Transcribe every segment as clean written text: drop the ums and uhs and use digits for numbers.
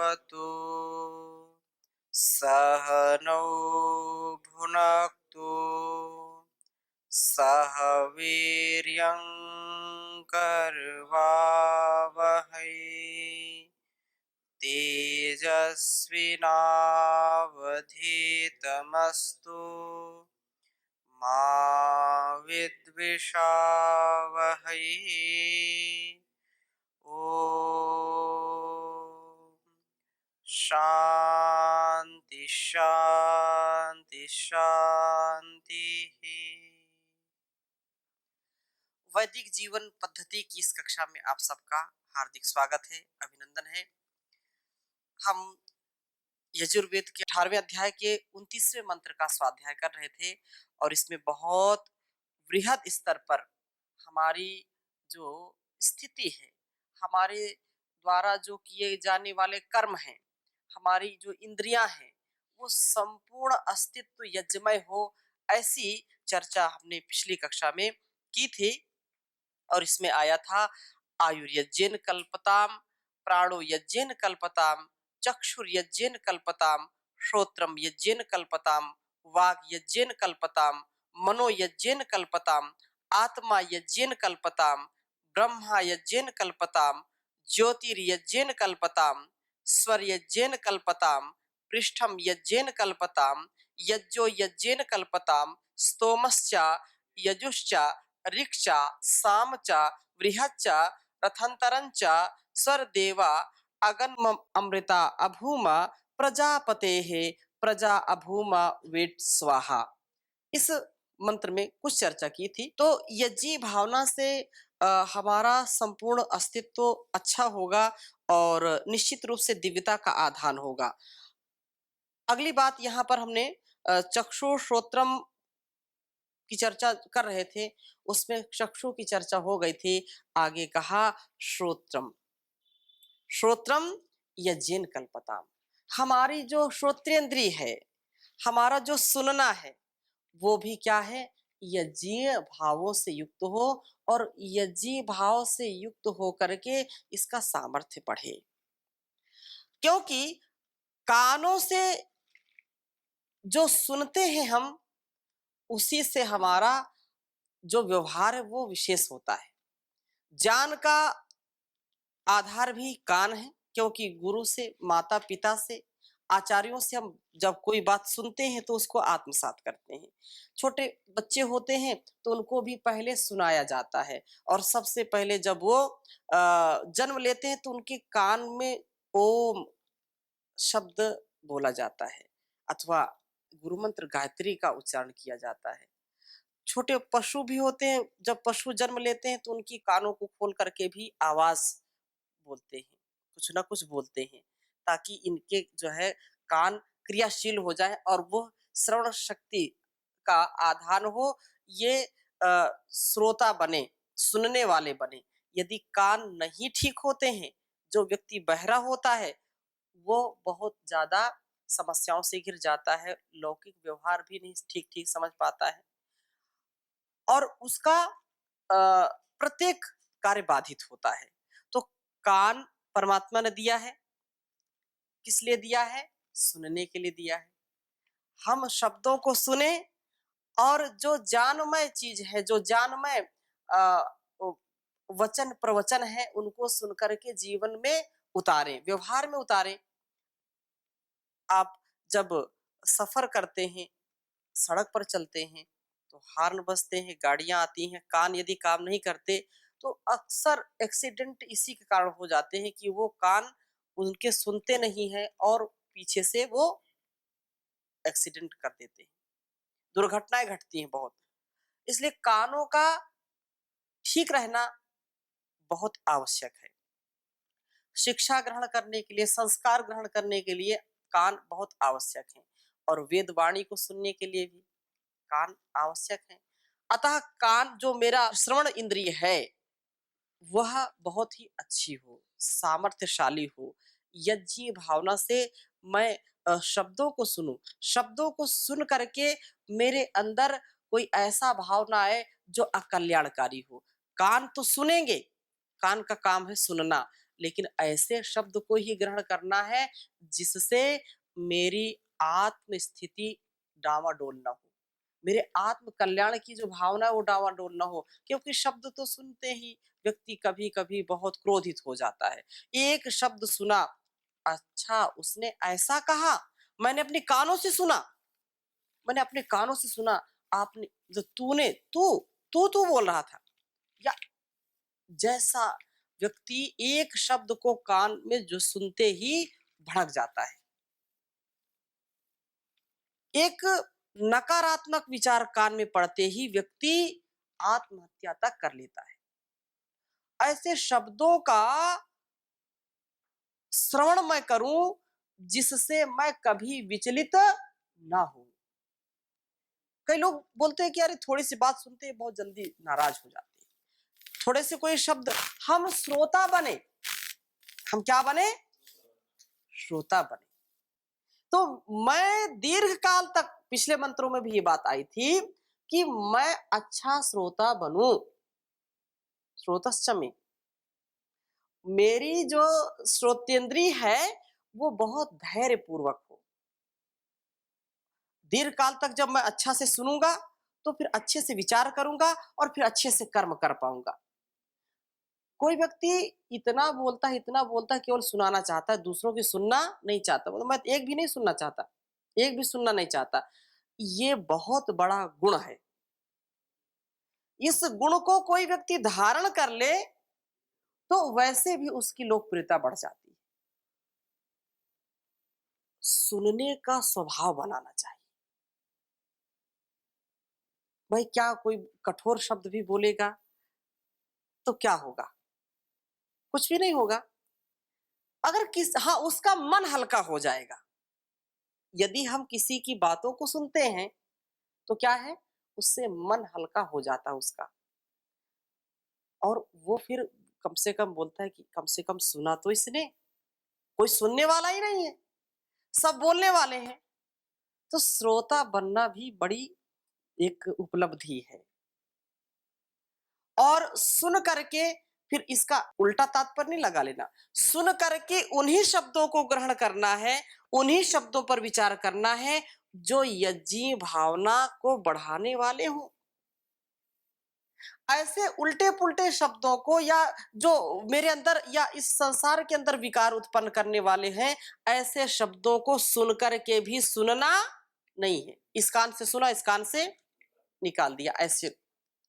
भवतु सहनौ भुनक्तु सह वीर्यं करवावहै तेजस्विनावधीतमस्तु मा विद्विषावहै। ओम शांति शांति शांति। वैदिक जीवन पद्धति की इस कक्षा में आप सबका हार्दिक स्वागत है, अभिनंदन है। हम यजुर्वेद के 18वें अध्याय के 29वें मंत्र का स्वाध्याय कर रहे थे और इसमें बहुत वृहद स्तर पर हमारी जो स्थिति है, हमारे द्वारा जो किए जाने वाले कर्म हैं, हमारी जो इंद्रियां हैं, वो संपूर्ण अस्तित्व यज्ञमय हो, ऐसी चर्चा हमने पिछली कक्षा में की थी। और इसमें आया था आयुर्यज्ञेन कल्पताम, प्राणो यज्ञेन कल्पताम, चक्षुर्यज्ञेन कल्पताम, श्रोत्रम यज्ञेन कल्पताम, वाग यज्ञेन कल्पताम, मनो यज्ञेन कल्पताम, आत्मा यज्ञेन कल्पताम, ब्रह्मा यज्ञेन कल्पताम, ज्योतिर्यज्ञेन कल्पताम, स्वर यज्ञेन कल्पताम, पृष्ठम यज्ञेन कल्पताम, यज्ञो यज्ञेन कल्पताम, स्तोमश्च यजुश्च ऋक्षा सामच बृहच्च रथंतरंच स्वरदेवा अगन्म अमृता अभूम प्रजापतेः प्रजा अभूम वेट स्वाहा। इस मंत्र में कुछ चर्चा की थी। तो यज्ञ भावना से हमारा संपूर्ण अस्तित्व अच्छा होगा और निश्चित रूप से दिव्यता का आधान होगा। अगली बात यहाँ पर हमने चक्षु श्रोत्रम की चर्चा कर रहे थे, उसमें चक्षु की चर्चा हो गई थी। आगे कहा श्रोत्रम, श्रोत्रम यज्ञेन कल्पताम, हमारी जो श्रोत्रेंद्रिय है, हमारा जो सुनना है, वो भी क्या है, यज्ञीय भावों से युक्त हो और यज्ञीय भाव से युक्त हो करके इसका सामर्थ्य बढ़े। क्योंकि कानों से जो सुनते हैं हम, उसी से हमारा जो व्यवहार है वो विशेष होता है। ज्ञान का आधार भी कान है, क्योंकि गुरु से, माता पिता से, आचार्यों से हम जब कोई बात सुनते हैं तो उसको आत्मसात करते हैं। छोटे बच्चे होते हैं तो उनको भी पहले सुनाया जाता है और सबसे पहले जब वो जन्म लेते हैं तो उनके कान में ओम शब्द बोला जाता है अथवा गुरु मंत्र गायत्री का उच्चारण किया जाता है। छोटे पशु भी होते हैं, जब पशु जन्म लेते हैं तो उनकी कानों को खोल करके भी आवाज बोलते हैं, कुछ ना कुछ बोलते हैं, ताकि इनके जो है कान क्रियाशील हो जाए और वो श्रवण शक्ति का आधान हो, ये श्रोता बने, सुनने वाले बने। यदि कान नहीं ठीक होते हैं, जो व्यक्ति बहरा होता है वो बहुत ज्यादा समस्याओं से घिर जाता है, लौकिक व्यवहार भी नहीं ठीक ठीक समझ पाता है और उसका प्रत्येक कार्य बाधित होता है। तो कान परमात्मा ने दिया है, किस लिए दिया है, सुनने के लिए दिया है। हम शब्दों को सुने और जो ज्ञानमय चीज है, जो ज्ञानमय वचन प्रवचन है, उनको सुन करके जीवन में उतारें, व्यवहार में उतारें। आप जब सफर करते हैं, सड़क पर चलते हैं तो हॉर्न बजते हैं, गाड़ियां आती हैं, कान यदि काम नहीं करते तो अक्सर एक्सीडेंट इसी के कारण हो जाते हैं कि वो कान उनके सुनते नहीं है और पीछे से वो एक्सीडेंट कर देते हैं, दुर्घटनाएं घटती हैं बहुत। इसलिए कानों का ठीक रहना बहुत आवश्यक है। शिक्षा ग्रहण करने के लिए, संस्कार ग्रहण करने के लिए कान बहुत आवश्यक है और वेद वाणी को सुनने के लिए भी कान आवश्यक है। अतः कान जो मेरा श्रवण इंद्रिय है वह बहुत ही अच्छी हो, सामर्थ्यशाली हो, यज्ञीय भावना से मैं शब्दों को सुनूं, शब्दों को सुन करके मेरे अंदर कोई ऐसा भाव ना आए जो अकल्याणकारी हो। कान तो सुनेंगे, कान का काम है सुनना, लेकिन ऐसे शब्द को ही ग्रहण करना है जिससे मेरी आत्म स्थिति डावाडोल ना हो, मेरे आत्म कल्याण की जो भावना है वो डावाडोल ना हो। क्योंकि शब्द तो सुनते ही व्यक्ति कभी कभी बहुत क्रोधित हो जाता है। एक शब्द सुना, अच्छा उसने ऐसा कहा, मैंने अपने कानों से सुना, मैंने अपने कानों से सुना, आपने जो तूने तू बोल रहा था, या जैसा व्यक्ति एक शब्द को कान में जो सुनते ही भड़क जाता है, एक नकारात्मक विचार कान में पड़ते ही व्यक्ति आत्महत्या तक कर लेता है। ऐसे शब्दों का श्रवण मैं करूं जिससे मैं कभी विचलित ना हूं। कई लोग बोलते हैं कि अरे थोड़ी सी बात सुनते हैं बहुत जल्दी नाराज हो जाते हैं, थोड़े से कोई शब्द, हम श्रोता बने, हम क्या बने, श्रोता बने। तो मैं दीर्घ काल तक, पिछले मंत्रों में भी ये बात आई थी कि मैं अच्छा श्रोता बनूं, श्रोतश्च मे, मेरी जो श्रोतेंद्री है वो बहुत धैर्य पूर्वक हो। दीर्घ काल तक जब मैं अच्छा से सुनूंगा तो फिर अच्छे से विचार करूंगा और फिर अच्छे से कर्म कर पाऊंगा। कोई व्यक्ति इतना बोलता है, केवल सुनाना चाहता है, दूसरों की सुनना नहीं चाहता। मतलब मैं एक भी नहीं सुनना चाहता, एक भी सुनना नहीं चाहता। ये बहुत बड़ा गुण है। इस गुण को कोई व्यक्ति धारण कर ले तो वैसे भी उसकी लोकप्रियता बढ़ जाती है। सुनने का स्वभाव बनाना चाहिए। भाई क्या कोई कठोर शब्द भी बोलेगा तो क्या होगा, कुछ भी नहीं होगा। अगर हाँ, उसका मन हल्का हो जाएगा। यदि हम किसी की बातों को सुनते हैं तो क्या है, उससे मन हल्का हो जाता है उसका, और वो फिर कम से कम बोलता है कि कम से कम सुना तो इसने, कोई सुनने वाला ही नहीं है, सब बोलने वाले हैं। तो श्रोता बनना भी बड़ी एक उपलब्धि है। और सुन करके फिर इसका उल्टा तात्पर्य नहीं लगा लेना, सुन करके उन्हीं शब्दों को ग्रहण करना है, उन्हीं शब्दों पर विचार करना है जो यज्ञी भावना को बढ़ाने वाले हों। ऐसे उल्टे पुल्टे शब्दों को, या जो मेरे अंदर या इस संसार के अंदर विकार उत्पन्न करने वाले हैं, ऐसे शब्दों को सुन करके भी सुनना नहीं है। इस कान से सुना, इस कान से निकाल दिया, ऐसे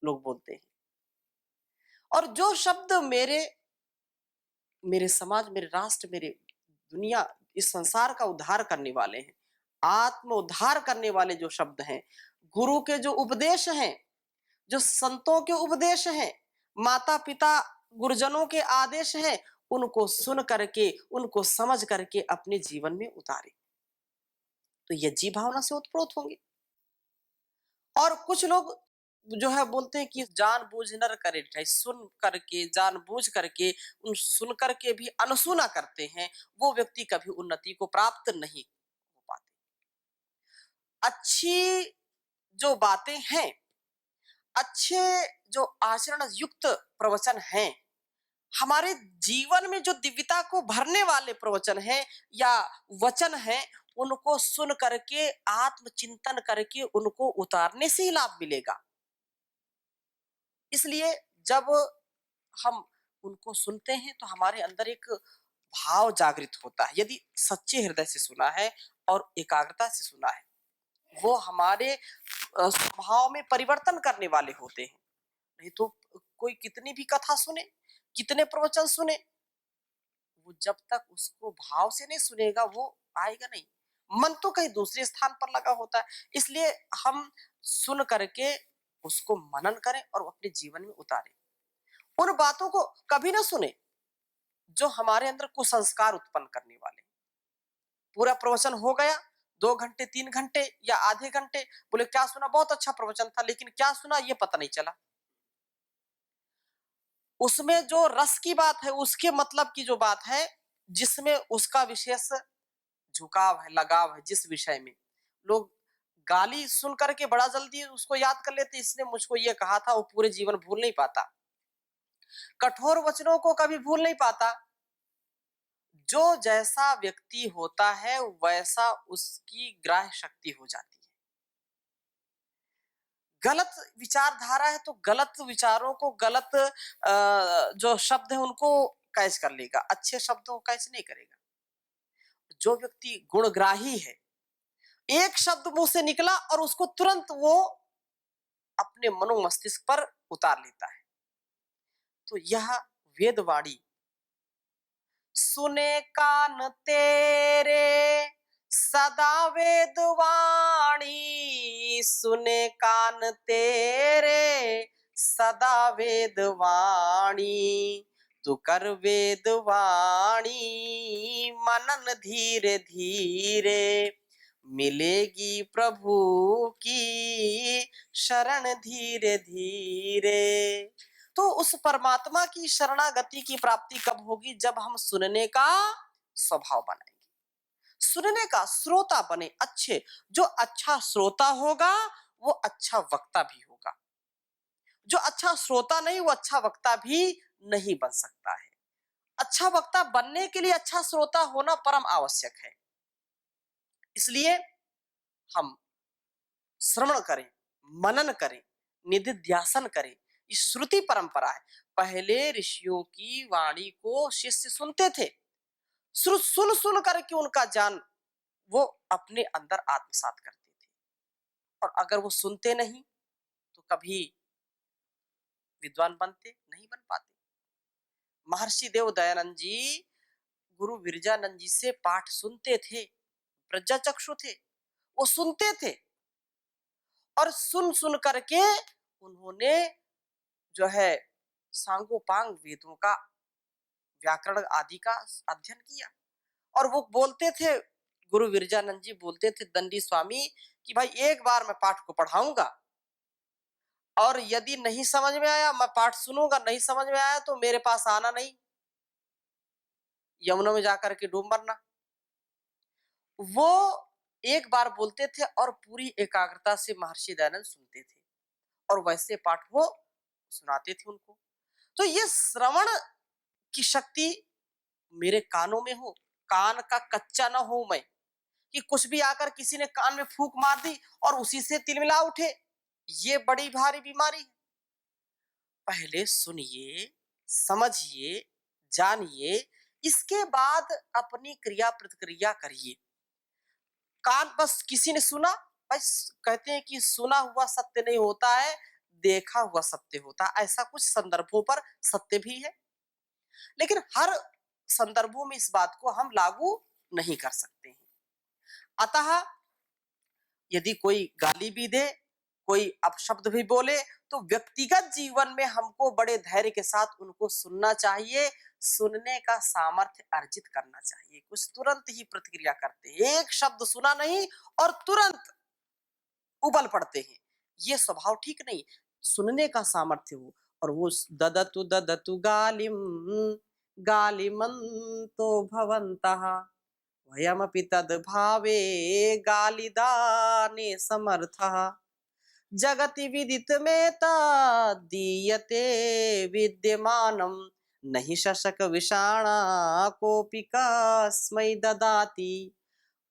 लोग बोलते हैं। और जो शब्द मेरे मेरे समाज, मेरे राष्ट्र, मेरे दुनिया, इस संसार का उद्धार करने वाले हैं, आत्म उद्धार करने वाले जो शब्द हैं, गुरु के जो उपदेश हैं, जो संतों के उपदेश हैं, माता पिता गुरुजनों के आदेश हैं, उनको सुन करके, उनको समझ करके अपने जीवन में उतारे तो यज्ञी भावना से उत्प्रोत होंगे। और कुछ लोग जो है बोलते हैं कि जानबूझ नर करे ढिठाई, सुन करके, जानबूझ करके, उन सुन करके भी अनसुना करते हैं, वो व्यक्ति कभी उन्नति को प्राप्त नहीं हो पाते। अच्छी जो बातें हैं, अच्छे जो आचरण युक्त प्रवचन हैं, हमारे जीवन में जो दिव्यता को भरने वाले प्रवचन हैं या वचन हैं, उनको सुन करके, आत्मचिंतन करके उनको उतारने से ही लाभ मिलेगा। इसलिए जब हम उनको सुनते हैं तो हमारे अंदर एक भाव जागृत होता है। यदि सच्चे हृदय से सुना है और एकाग्रता से सुना है, वो हमारे स्वभाव में परिवर्तन करने वाले होते हैं। नहीं तो कोई कितनी भी कथा सुने, कितने प्रवचन सुने, वो जब तक उसको भाव से नहीं सुनेगा वो आएगा नहीं। मन तो कहीं दूसरे स्थान पर लगा होता है। इसलिए हम सुन करके उसको मनन करें और अपने जीवन में उतारें। उन बातों को कभी ना सुने जो हमारे अंदर कुसंस्कार उत्पन्न करने वाले। पूरा प्रवचन हो गया, 2 घंटे 3 घंटे या आधे घंटे, बोले क्या सुना, बहुत अच्छा प्रवचन था, लेकिन क्या सुना ये पता नहीं चला। उसमें जो रस की बात है, उसके मतलब की जो बात है, जिसमें उसका विशेष झुकाव है, लगाव है, जिस विषय में, लोग गाली सुन करके बड़ा जल्दी उसको याद कर लेते, इसने मुझको ये कहा था, वो पूरे जीवन भूल नहीं पाता। कठोर वचनों को कभी भूल नहीं पाता। जो जैसा व्यक्ति होता है वैसा उसकी ग्राह्य शक्ति हो जाती है। गलत विचारधारा है तो गलत विचारों को, गलत जो शब्द है उनको कैच कर लेगा, अच्छे शब्दों को कैच नहीं करेगा। जो व्यक्ति गुणग्राही है, एक शब्द मुंह से निकला और उसको तुरंत वो अपने मनो मस्तिष्क पर उतार लेता है। तो यह वेदवाणी सुने कान तेरे सदा वेदवाणी, सुने कान तेरे सदा वेदवाणी, तू कर वेदवाणी मनन धीरे धीरे, मिलेगी प्रभु की शरण धीरे धीरे। तो उस परमात्मा की शरणागति की प्राप्ति कब होगी? जब हम सुनने का स्वभाव बनाएंगे, सुनने का श्रोता बने अच्छे। जो अच्छा श्रोता होगा वो अच्छा वक्ता भी होगा, जो अच्छा श्रोता नहीं वो अच्छा वक्ता भी नहीं बन सकता है। अच्छा वक्ता बनने के लिए अच्छा श्रोता होना परम आवश्यक है। इसलिए हम श्रवण करें, मनन करें, निधिध्यासन करें। इस श्रुति परंपरा है। पहले ऋषियों की वाणी को शिष्य सुनते थे, सुन सुन करके उनका ज्ञान वो अपने अंदर आत्मसात करते थे। और अगर वो सुनते नहीं तो कभी विद्वान बनते नहीं, बन पाते। महर्षि देव दयानंद जी गुरु विरजानंद जी से पाठ सुनते थे, प्रज्ञाचक्षु थे, वो सुनते थे और सुन सुन करके उन्होंने जो है सांगोपांग वेदों का, व्याकरण आदि का अध्ययन किया। और वो बोलते थे, गुरु विरजानंद जी बोलते थे दंडी स्वामी कि भाई एक बार मैं पाठ को पढ़ाऊंगा और यदि नहीं समझ में आया मैं पाठ सुनूंगा, नहीं समझ में आया तो मेरे पास आना नहीं, यमुना में जाकर के डूब मरना। वो एक बार बोलते थे और पूरी एकाग्रता से महर्षि दयानंद सुनते थे और वैसे पाठ वो सुनाते थे उनको। तो ये श्रवण की शक्ति मेरे कानों में हो, कान का कच्चा ना हो मैं, कि कुछ भी आकर किसी ने कान में फूंक मार दी और उसी से तिलमिला उठे, ये बड़ी भारी बीमारी है। पहले सुनिए, समझिए, जानिए, इसके बाद अपनी क्रिया प्रतिक्रिया करिए। कान बस किसी ने सुना, बस कहते हैं कि सुना हुआ सत्य नहीं होता है, देखा हुआ सत्य होता है। ऐसा कुछ संदर्भों पर सत्य भी है, लेकिन हर संदर्भों में इस बात को हम लागू नहीं कर सकते हैं। अतः यदि कोई गाली भी दे, कोई अपशब्द भी बोले, तो व्यक्तिगत जीवन में हमको बड़े धैर्य के साथ उनको सुनना चाहिए, सुनने का सामर्थ्य अर्जित करना चाहिए। कुछ तुरंत ही प्रतिक्रिया करते हैं, एक शब्द सुना नहीं और तुरंत उबल पड़ते हैं, ये स्वभाव ठीक नहीं। सुनने का सामर्थ्य हो। और वो ददतु ददतु गालिम गालिमन्तो भवन्तः वयमपि तद्भावे गालिदाने समर्थः जगति विदितमेता दीयते विद्यमानं नहि शशक विषाणा कोऽपि कस्मै ददाति।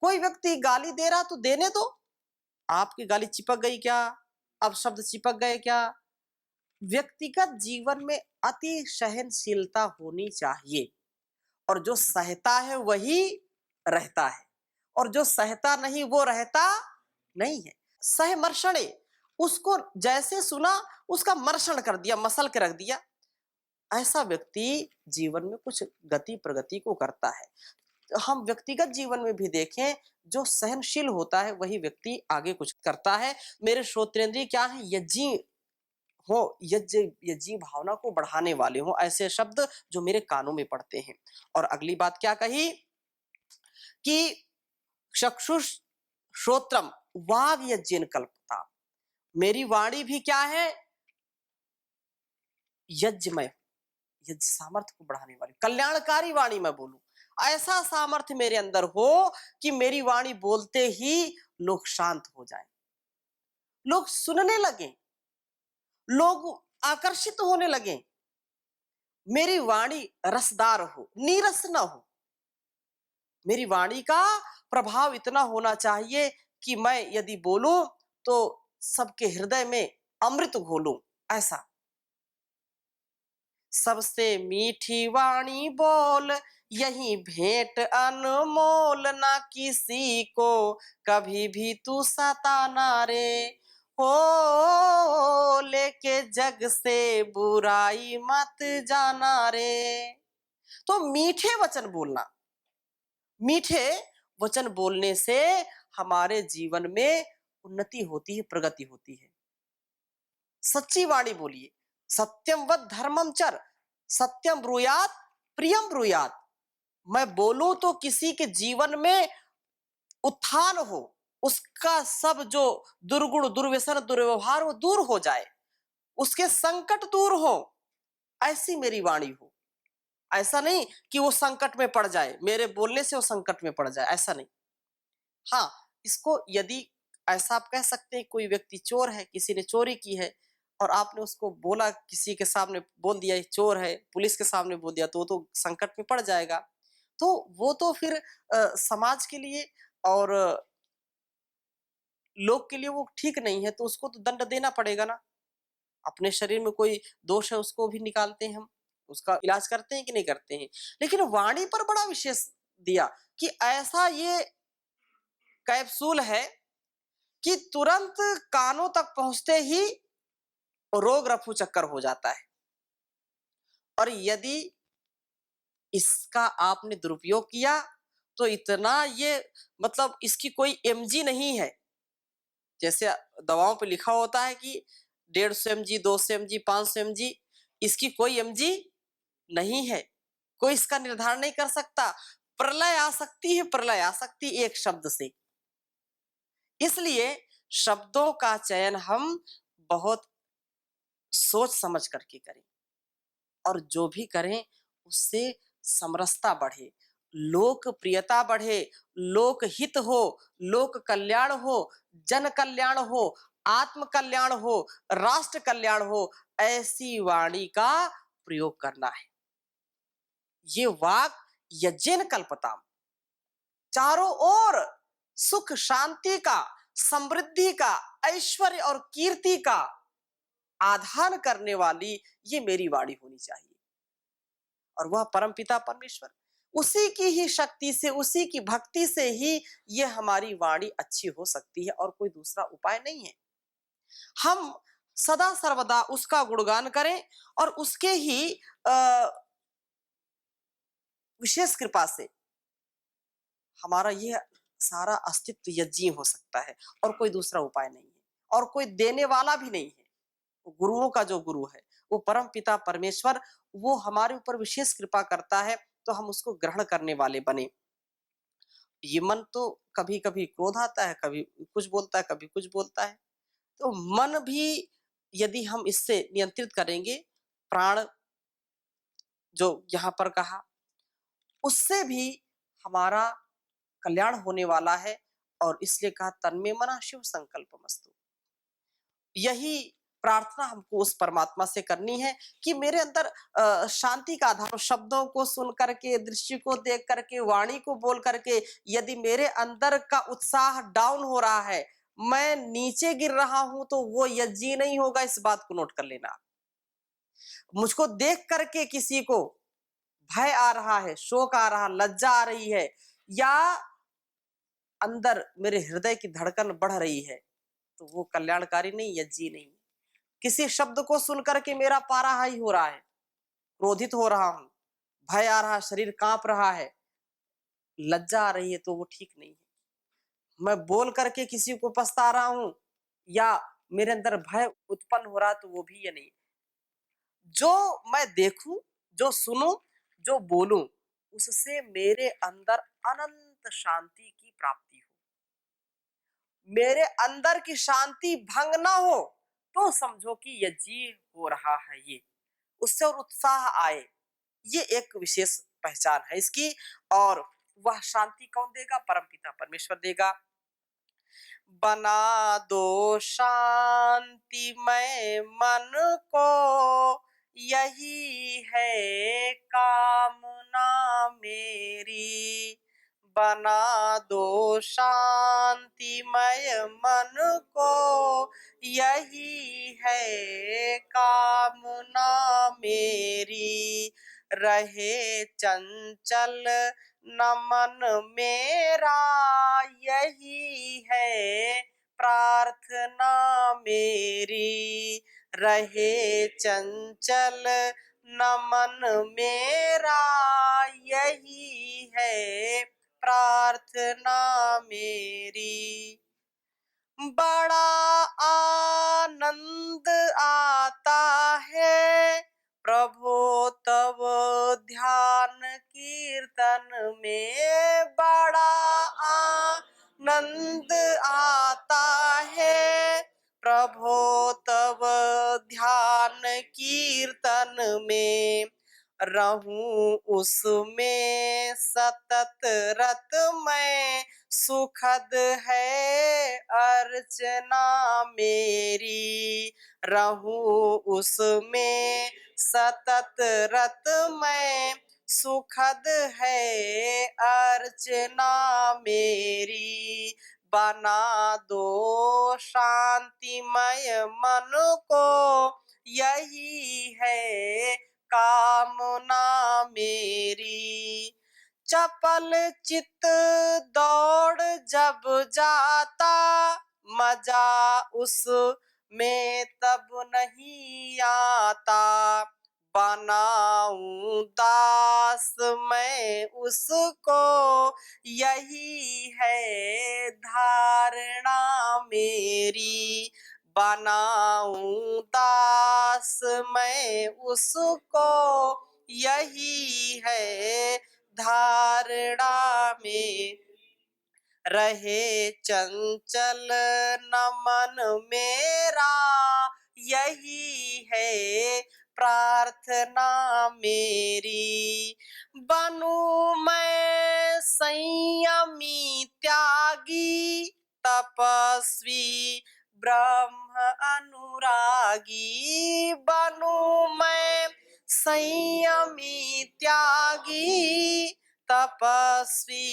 कोई व्यक्ति गाली दे रहा तो देने दो, आपकी गाली चिपक गई क्या, अब शब्द चिपक गए क्या? व्यक्तिगत जीवन में अति सहनशीलता होनी चाहिए और जो सहता है वही रहता है और जो सहता नहीं वो रहता नहीं है। सहमर्षणे, उसको जैसे सुना उसका मर्षण कर दिया, मसल के रख दिया। ऐसा व्यक्ति जीवन में कुछ गति प्रगति को करता है। हम व्यक्तिगत जीवन में भी देखें, जो सहनशील होता है वही व्यक्ति आगे कुछ करता है। मेरे श्रोत्रेंद्रिय क्या है, यज्ञी हो, यज्ञी भावना को बढ़ाने वाले हो, ऐसे शब्द जो मेरे कानों में पड़ते हैं। और अगली बात क्या कही कि चक्षुष श्रोत्रम वाग यज्ञेन कल्पता, मेरी वाणी भी क्या है, यज्ञमय, यज्ञ सामर्थ्य को बढ़ाने वाली कल्याणकारी वाणी मैं बोलूं। ऐसा सामर्थ्य मेरे अंदर हो कि मेरी वाणी बोलते ही लोग शांत हो जाएं, लोग सुनने लगे, लोग आकर्षित होने लगे। मेरी वाणी रसदार हो, नीरस न हो। मेरी वाणी का प्रभाव इतना होना चाहिए कि मैं यदि बोलूं तो सबके हृदय में अमृत घोलूं, ऐसा। सबसे मीठी वाणी बोल, यही भेंट अनमोल, ना किसी को कभी भी तू सताना रे। हो लेके जग से बुराई मत जाना रे। तो मीठे वचन बोलना, मीठे वचन बोलने से हमारे जीवन में उन्नति होती है, प्रगति होती है। सच्ची वाणी बोलिए। सत्यम वद धर्मम चर, सत्यम ब्रूयात प्रियम ब्रूयात। मैं बोलूं तो किसी के जीवन में उत्थान हो, उसका सब जो दुर्गुण दुर्व्यसन दुर्व्यवहार वो दूर हो जाए, उसके संकट दूर हो, ऐसी मेरी वाणी हो। ऐसा नहीं कि वो संकट में पड़ जाए, मेरे बोलने से वो संकट में पड़ जाए, ऐसा नहीं। हाँ, इसको यदि ऐसा आप कह सकते हैं, कोई व्यक्ति चोर है, किसी ने चोरी की है और आपने उसको बोला, किसी के सामने बोल दिया ये चोर है, पुलिस के सामने बोल दिया, तो वो तो संकट में पड़ जाएगा। तो वो तो फिर समाज के लिए और लोग के लिए वो ठीक नहीं है, तो उसको तो दंड देना पड़ेगा ना। अपने शरीर में कोई दोष है उसको भी निकालते हैं हम, उसका इलाज करते हैं कि नहीं करते हैं। लेकिन वाणी पर बड़ा विशेष दिया कि ऐसा ये कैप्सूल है कि तुरंत कानों तक पहुंचते ही रोग रफू चक्कर हो जाता है। और यदि इसका आपने दुरुपयोग किया तो इतना ये, मतलब इसकी कोई एमजी नहीं है। जैसे दवाओं पे लिखा होता है कि 150 एमजी, 200 एमजी, 500 एमजी, इसकी कोई एमजी नहीं है। कोई इसका निर्धारण नहीं कर सकता। प्रलय आ सकती है, प्रलय आ सकती है एक शब्द से। इसलिए शब्दों का चयन हम बहुत सोच समझ करके करें, और जो भी करें उससे समरसता बढ़े, लोकप्रियता बढ़े, लोकहित हो, लोक कल्याण हो, जन कल्याण हो, आत्म कल्याण हो, राष्ट्र कल्याण हो, ऐसी वाणी का प्रयोग करना है। ये वाक यज्ञेन कल्पताम, चारों ओर सुख शांति का, समृद्धि का, ऐश्वर्य और कीर्ति का आधान करने वाली ये मेरी वाणी होनी चाहिए। और वह परमपिता परमेश्वर, उसी की ही शक्ति से, उसी की भक्ति से ही ये हमारी वाणी अच्छी हो सकती है, और कोई दूसरा उपाय नहीं है। हम सदा सर्वदा उसका गुणगान करें और उसके ही विशेष कृपा से हमारा ये सारा अस्तित्व यज्ञ हो सकता है, और कोई दूसरा उपाय नहीं है, और कोई देने वाला भी नहीं है। गुरुओं का जो गुरु है वो परम पिता परमेश्वर, वो हमारे ऊपर विशेष कृपा करता है, तो हम उसको ग्रहण करने वाले बने। ये मन तो कभी कभी क्रोध आता है, कभी कुछ बोलता है, कभी कुछ बोलता है। तो मन भी यदि हम इससे नियंत्रित करेंगे, प्राण जो यहाँ पर कहा, उससे भी हमारा कल्याण होने वाला है। और इसलिए कहा तन्मे मना शिव संकल्पमस्तु। यही प्रार्थना हमको उस परमात्मा से करनी है कि मेरे अंदर शांति का आधार, शब्दों को सुन करके, दृश्य को देख करके, वाणी को बोल करके यदि मेरे अंदर का उत्साह डाउन हो रहा है, मैं नीचे गिर रहा हूं, तो वो यज्ञ नहीं होगा। इस बात को नोट कर लेना। मुझको देख करके किसी को भय आ रहा है, शोक आ रहा, लज्जा आ रही है, या अंदर मेरे हृदय की धड़कन बढ़ रही है, तो वो कल्याणकारी नहीं, यज्ञ नहीं। किसी शब्द को सुनकर के मेरा पारा हाई हो रहा है, क्रोधित हो रहा हूं, भय आ रहा, शरीर कांप रहा है, लज्जा आ रही है, तो वो ठीक नहीं है। मैं बोल करके किसी को पछता रहा हूं, या मेरे अंदर भय उत्पन्न हो रहा, तो वो भी ये नहीं। जो मैं देखूं, जो सुनूं, जो बोलूं, उससे मेरे अंदर अनंत शांति की प्राप्ति हो। मेरे अंदर की शांति भंग ना हो, तो समझो कि यज्ञ हो रहा है। ये उससे और उत्साह आए, ये एक विशेष पहचान है इसकी। और वह शांति कौन देगा? परमपिता परमेश्वर देगा। बना दो शांतिमय मन को, यही है कामना मेरी। बना दो शांतिमय मन को, यही है कामना मेरी। रहे चंचल न मन मेरा, यही है प्रार्थना मेरी। रहे चंचल न मन मेरा, यही है प्रार्थना मेरी। बड़ा आनंद आता है प्रभु तब ध्यान कीर्तन में। बड़ा आनंद आता है प्रभु तब ध्यान कीर्तन में। रहूं उसमें सतत रत मैं, सुखद है अर्चना मेरी। रहूं उसमें सतत रत मैं, सुखद है अर्चना मेरी। बना दो शांतिमय मन को, यही है कामना मेरी। चपल चित दौड़ जब जाता, मजा उस में तब नहीं आता। बनाऊं दास मैं उसको, यही है धारणा मेरी। बनाऊं दास मैं उसको, यही है धारणा में। रहे चंचल न मन मेरा, यही है प्रार्थना मेरी। बनूं मैं संयमी त्यागी, तपस्वी ब्रह्म अनुरागी। बनूं मैं संयमी त्यागी, तपस्वी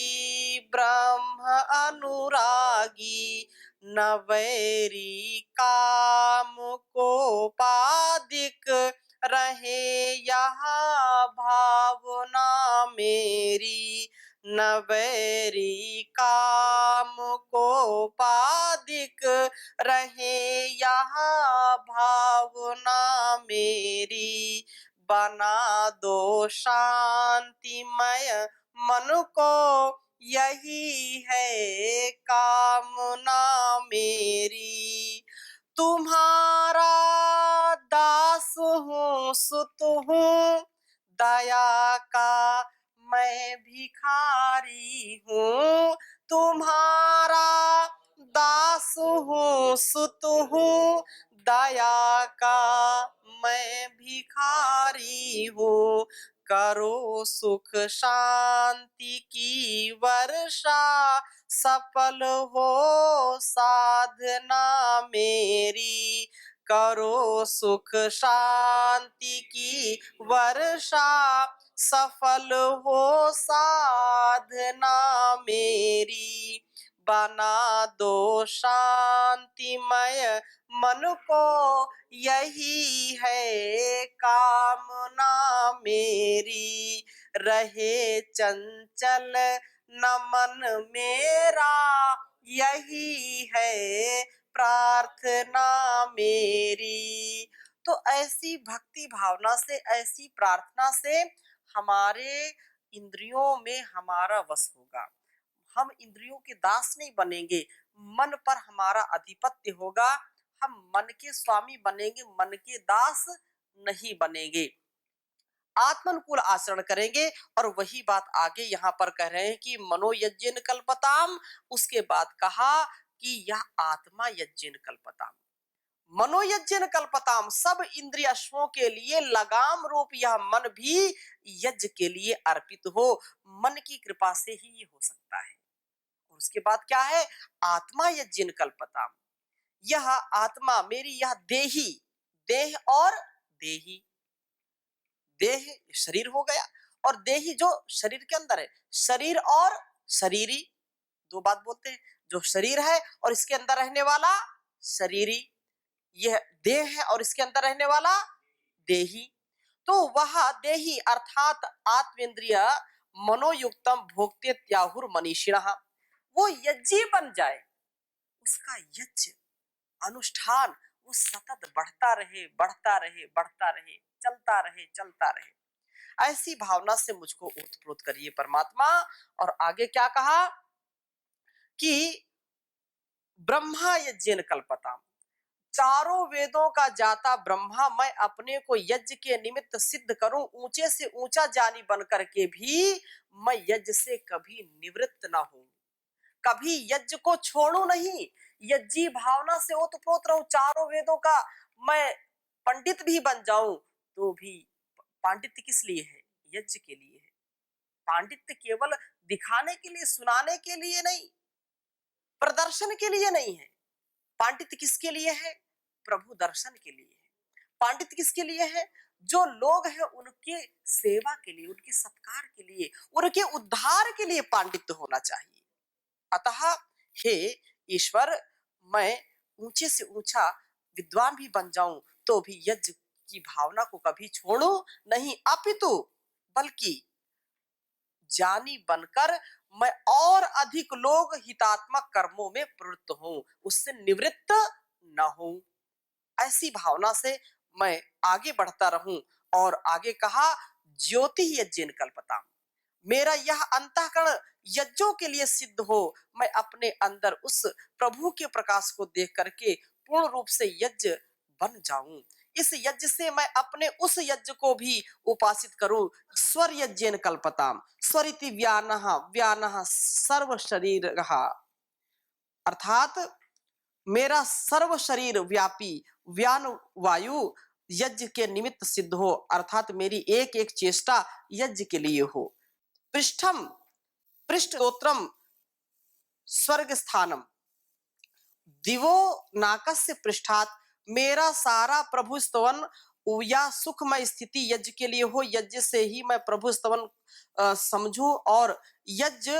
ब्रह्म अनुरागी। न वैरी काम को पादिक, रहे यहाँ भावना मेरी। न वैरी काम को पादिक, रहे यहाँ भावना मेरी। बना दो शांतिमय मन को, यही है कामना मेरी। तुम्हारा दास हूँ सुत हूँ, दया का मैं भिखारी हूँ। तुम्हारा दास हूँ सुत हूँ, दया का मैं भिखारी हूँ। करो सुख शांति की वर्षा, सफल हो साधना मेरी। करो सुख शांति की वर्षा, सफल हो साधना मेरी। बना दो शांतिमय मन को, यही है कामना मेरी। रहे चंचल न मन मेरा, यही है प्रार्थना मेरी। तो ऐसी भक्ति भावना से, ऐसी प्रार्थना से हमारे इंद्रियों में हमारा वश होगा। हम इंद्रियों के दास नहीं बनेंगे, मन पर हमारा अधिपत्य होगा। हम मन के स्वामी बनेंगे, मन के दास नहीं बनेंगे। आत्मानुकूल आचरण करेंगे। और वही बात आगे यहाँ पर कह रहे हैं कि मनोयज्ञेन कल्पताम। उसके बाद कहा कि यह आत्मा यज्ञेन कल्पताम। मनोयज्ञेन कल्पताम, सब इंद्रिय अश्वों के लिए लगाम रूप यह मन भी यज्ञ के लिए अर्पित हो। मन की कृपा से ही ये हो सकता है। और उसके बाद क्या है? आत्मा यज्ञेन कल्पताम। यह आत्मा मेरी, यह देही, देह और देही, देह शरीर हो गया, और देही जो शरीर के अंदर है, शरीर और शरीरी, दो बात बोलते हैं, जो शरीर है और इसके अंदर रहने वाला शरीरी, यह देह है और इसके अंदर रहने वाला देही। तो वह देही अर्थात आत्मेंद्रिय मनोयुक्तम भोक्ते त्याहुर मनीषिण, वो यज्ञी बन जाए, उसका यज्ञ अनुष्ठान वो सतत बढ़ता रहे, बढ़ता रहे, बढ़ता रहे, चलता रहे, चलता रहे। ऐसी भावना से मुझको ओतप्रोत करिए परमात्मा। और आगे क्या कहा कि ब्रह्मा यज्ञेन कल्पताम, चारों वेदों का जाता ब्रह्मा मैं अपने को यज्ञ के निमित्त सिद्ध करूं, ऊंचे से ऊंचा ज्ञानी बन करके भी मैं यज्ञ से कभी निवृत्त ना हूं, कभी यज्ञ को छोड़ू नहीं, यज्ञी भावना से ओतप्रोत रहूं। चारों वेदों का मैं पंडित भी बन जाऊं तो भी, पांडित्य किस लिए है? यज्ञ के लिए है। पांडित्य केवल दिखाने के लिए, सुनाने के लिए नहीं, प्रदर्शन के लिए नहीं है। पांडित्य किसके लिए है? प्रभु दर्शन के लिए है। पांडित्य किसके लिए है? जो लोग हैं उनके सेवा के लिए, उनके सत्कार के लिए, उनके उद्धार के लिए पांडित्य होना चाहिए। अतः हे ईश्वर, मैं ऊंचे से ऊंचा विद्वान भी बन जाऊं तो भी यज्ञ की भावना को कभी छोड़ू नहीं, अपितु बल्कि ज्ञानी बनकर मैं और अधिक लोग हितात्मक कर्मों में प्रवृत्त हूं, उससे निवृत्त न हूं। ऐसी भावना से मैं आगे बढ़ता रहूं। और आगे कहा ज्योति यज्ञेन कल्पताम, मेरा यह अंतःकरण यज्ञों के लिए सिद्ध हो, मैं अपने अंदर उस प्रभु के प्रकाश को देख करके पूर्ण रूप से यज्ञ बन जाऊं। इस यज्ञ से मैं अपने उस यज्ञ को भी उपासित करूं। स्वर यज्ञेन कल्पताम, स्वरिति व्यानः व्यानः सर्व शरीरः, अर्थात मेरा सर्व शरीर व्यापी व्यान वायु यज्ञ के निमित्त सिद्ध हो, अर्थात मेरी एक एक चेष्टा यज्ञ के लिए हो। पृष्ठम पृष्ठोत्रम स्वर्ग स्थानम दिवो नाकस्य पृष्ठात, मेरा सारा प्रभु स्तवन या सुखमय स्थिति यज्ञ के लिए हो, यज्ञ से ही मैं प्रभु स्तवन समझूं और यज्ञ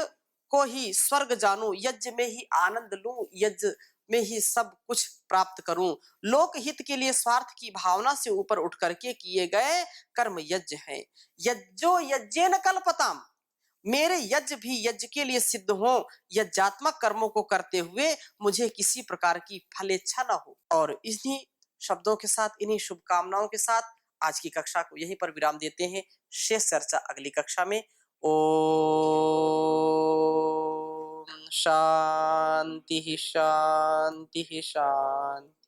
को ही स्वर्ग जानूं, यज्ञ में ही आनंद लूं, यज्ञ में ही सब कुछ प्राप्त करूं। लोक हित के लिए स्वार्थ की भावना से ऊपर उठ करके किए गए कर्म यज्ञ हैं। यज्ञो यज्ञेन कल्पताम, मेरे यज्ञ भी यज्ञ के लिए सिद्ध हो, यज्ञात्मक कर्मों को करते हुए मुझे किसी प्रकार की फलेच्छा न हो। और इन्हीं शब्दों के साथ, इन्हीं शुभकामनाओं के साथ आज की कक्षा को यहीं पर विराम देते हैं। शेष चर्चा अगली कक्षा में। ओम शांति शांति शांति।